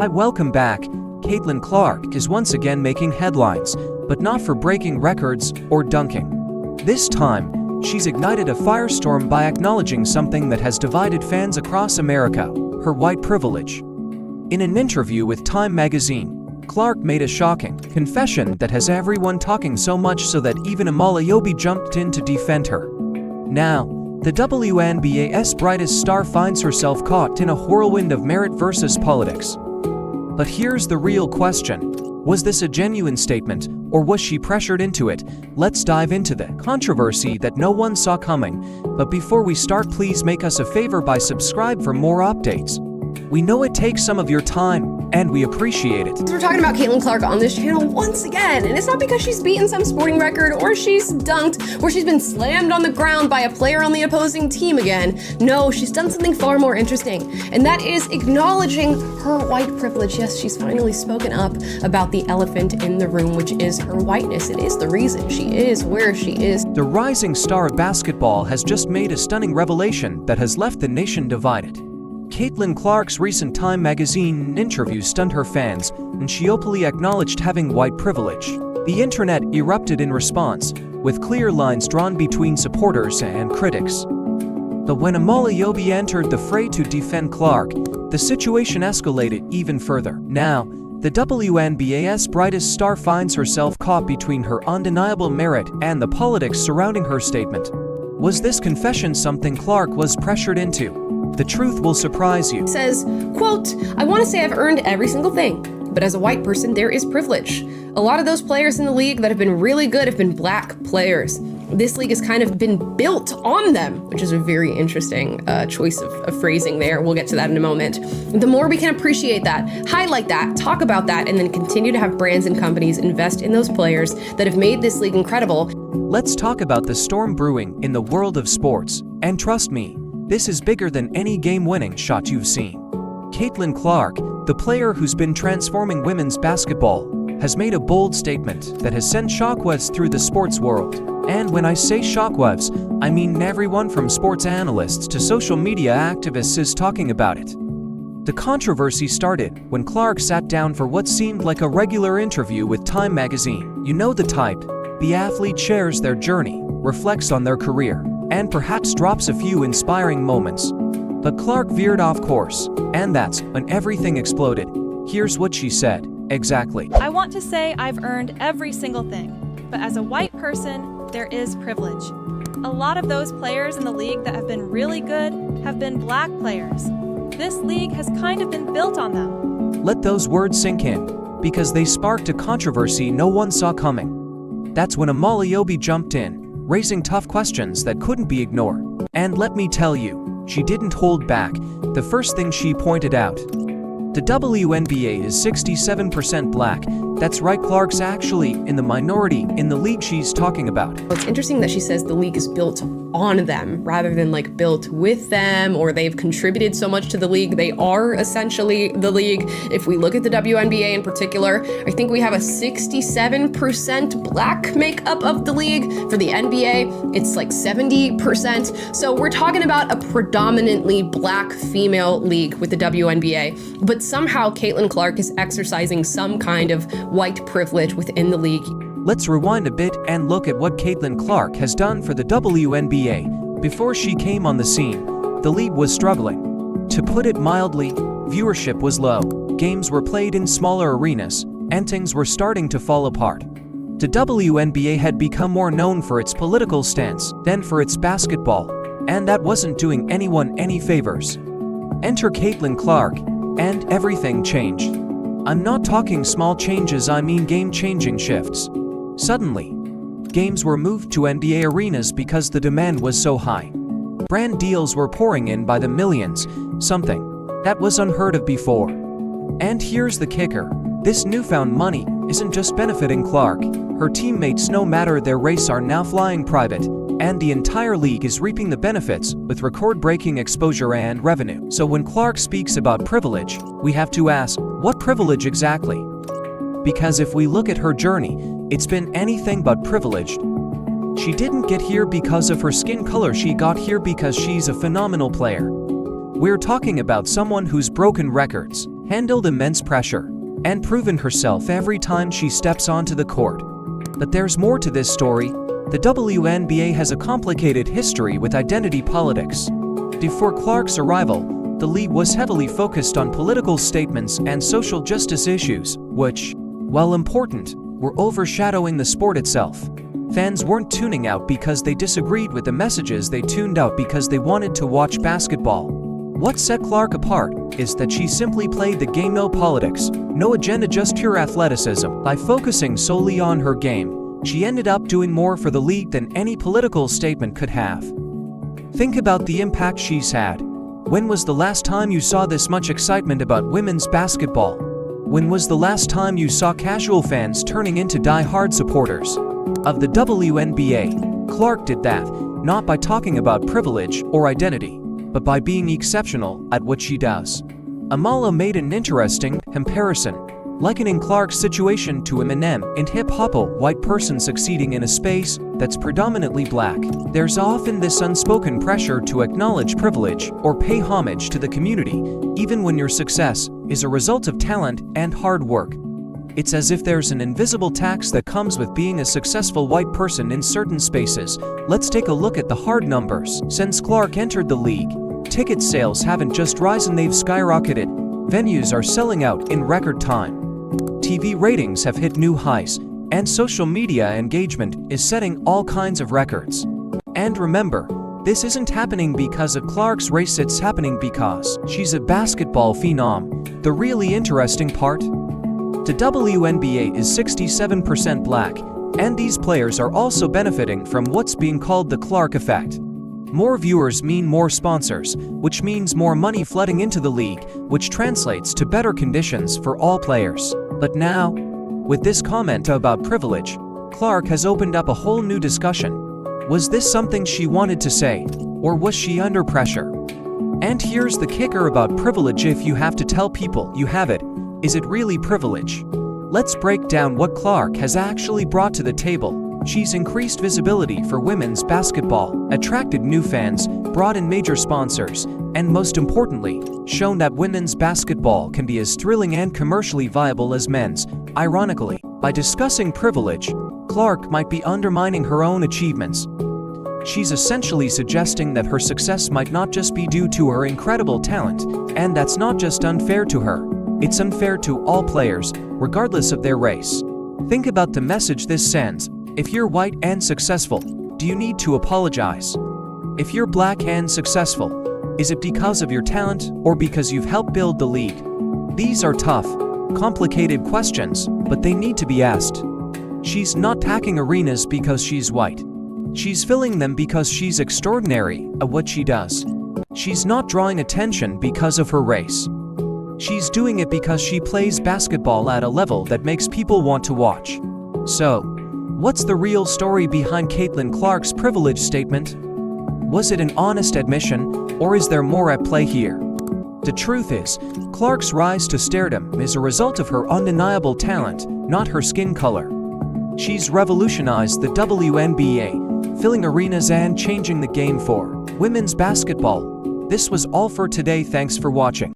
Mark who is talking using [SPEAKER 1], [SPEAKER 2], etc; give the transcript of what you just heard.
[SPEAKER 1] Hi, welcome back. Caitlin Clark is once again making headlines, but not for breaking records or dunking. This time, she's ignited a firestorm by acknowledging something that has divided fans across America: her white privilege. In an interview with Time magazine, Clark made a shocking confession that has everyone talking, so much so that even Amala Ekpunobi jumped in to defend her. Now, the WNBA's brightest star finds herself caught in a whirlwind of merit versus politics. But here's the real question. Was this a genuine statement, or was she pressured into it? Let's dive into the controversy that no one saw coming. But before we start, please make us a favor by subscribe for more updates. We know it takes some of your time, and we appreciate it.
[SPEAKER 2] We're talking about Caitlin Clark on this channel once again, and it's not because she's beaten some sporting record or she's dunked or she's been slammed on the ground by a player on the opposing team again. No, she's done something far more interesting, and that is acknowledging her white privilege. Yes, she's finally spoken up about the elephant in the room, which is her whiteness. It is the reason she is where she is.
[SPEAKER 1] The rising star of basketball has just made a stunning revelation that has left the nation divided. Caitlin Clark's recent Time magazine interview stunned her fans, and she openly acknowledged having white privilege. The internet erupted in response, with clear lines drawn between supporters and critics. But when Amala Ekpunobi entered the fray to defend Clark, the situation escalated even further. Now, the WNBA's brightest star finds herself caught between her undeniable merit and the politics surrounding her statement. Was this confession something Clark was pressured into? The truth will surprise you.
[SPEAKER 2] Says, quote, "I want to say I've earned every single thing, but as a white person, there is privilege. A lot of those players in the league that have been really good have been black players. This league has kind of been built on them," which is a very interesting choice of phrasing there. We'll get to that in a moment. The more we can appreciate that, highlight that, talk about that, and then continue to have brands and companies invest in those players that have made this league incredible.
[SPEAKER 1] Let's talk about the storm brewing in the world of sports. And trust me, this is bigger than any game-winning shot you've seen. Caitlin Clark, the player who's been transforming women's basketball, has made a bold statement that has sent shockwaves through the sports world. And when I say shockwaves, I mean everyone from sports analysts to social media activists is talking about it. The controversy started when Clark sat down for what seemed like a regular interview with Time magazine. You know the type. The athlete shares their journey, reflects on their career, and perhaps drops a few inspiring moments. But Clark veered off course, and that's when everything exploded. Here's what she said, exactly.
[SPEAKER 3] "I want to say I've earned every single thing, but as a white person, there is privilege. A lot of those players in the league that have been really good have been black players. This league has kind of been built on them."
[SPEAKER 1] Let those words sink in, because they sparked a controversy no one saw coming. That's when Amala Ekpunobi jumped in, raising tough questions that couldn't be ignored. And let me tell you, she didn't hold back. The first thing she pointed out: the WNBA is 67% black. That's right, Clark's actually in the minority in the league she's talking about.
[SPEAKER 2] It's interesting that she says the league is built on them rather than like built with them, or they've contributed so much to the league. They are essentially the league. If we look at the WNBA in particular, I think we have a 67% black makeup of the league. For the NBA, it's like 70%. So we're talking about a predominantly black female league with the WNBA, but somehow Caitlin Clark is exercising some kind of white privilege within the league.
[SPEAKER 1] Let's rewind a bit and look at what Caitlin Clark has done for the WNBA. Before she came on the scene, the league was struggling. To put it mildly, viewership was low, games were played in smaller arenas, and things were starting to fall apart. The WNBA had become more known for its political stance than for its basketball, and that wasn't doing anyone any favors. Enter Caitlin Clark, and everything changed. I'm not talking small changes, I mean game-changing shifts. Suddenly, games were moved to NBA arenas because the demand was so high. Brand deals were pouring in by the millions, something that was unheard of before. And here's the kicker: this newfound money isn't just benefiting Clark. Her teammates, no matter their race, are now flying private, and the entire league is reaping the benefits with record-breaking exposure and revenue. So when Clark speaks about privilege, we have to ask, what privilege exactly? Because if we look at her journey, it's been anything but privileged. She didn't get here because of her skin color, she got here because she's a phenomenal player. We're talking about someone who's broken records, handled immense pressure, and proven herself every time she steps onto the court. But there's more to this story. The WNBA has a complicated history with identity politics. Before Clark's arrival, the league was heavily focused on political statements and social justice issues, which, while important, were overshadowing the sport itself. Fans weren't tuning out because they disagreed with the messages, they tuned out because they wanted to watch basketball. What set Clark apart is that she simply played the game, no politics, no agenda, just pure athleticism. By focusing solely on her game, she ended up doing more for the league than any political statement could have. Think about the impact she's had. When was the last time you saw this much excitement about women's basketball? When was the last time you saw casual fans turning into die-hard supporters of the WNBA? Clark did that, not by talking about privilege or identity, but by being exceptional at what she does. Amala made an interesting comparison, likening Clark's situation to Eminem in hip-hop, a white person succeeding in a space that's predominantly black. There's often this unspoken pressure to acknowledge privilege or pay homage to the community, even when your success is a result of talent and hard work. It's as if there's an invisible tax that comes with being a successful white person in certain spaces. Let's take a look at the hard numbers. Since Clark entered the league, ticket sales haven't just risen, they've skyrocketed. Venues are selling out in record time. TV ratings have hit new highs, and social media engagement is setting all kinds of records. And remember, this isn't happening because of Clark's race, it's happening because she's a basketball phenom. The really interesting part? The WNBA is 67% black, and these players are also benefiting from what's being called the Clark effect. More viewers mean more sponsors, which means more money flooding into the league, which translates to better conditions for all players. But now, with this comment about privilege, Clark has opened up a whole new discussion. Was this something she wanted to say, or was she under pressure? And here's the kicker about privilege: if you have to tell people you have it, is it really privilege? Let's break down what Clark has actually brought to the table. She's increased visibility for women's basketball, attracted new fans, brought in major sponsors, and most importantly, shown that women's basketball can be as thrilling and commercially viable as men's. Ironically, by discussing privilege, Clark might be undermining her own achievements. She's essentially suggesting that her success might not just be due to her incredible talent, and that's not just unfair to her, it's unfair to all players, regardless of their race. Think about the message this sends. If you're white and successful, do you need to apologize? If you're black and successful, is it because of your talent or because you've helped build the league? These are tough, complicated questions, but they need to be asked. She's not packing arenas because she's white. She's filling them because she's extraordinary at what she does. She's not drawing attention because of her race. She's doing it because she plays basketball at a level that makes people want to watch. So, what's the real story behind Caitlin Clark's privilege statement? Was it an honest admission, or is there more at play here? The truth is, Clark's rise to stardom is a result of her undeniable talent, not her skin color. She's revolutionized the WNBA, filling arenas and changing the game for women's basketball. This was all for today. Thanks for watching.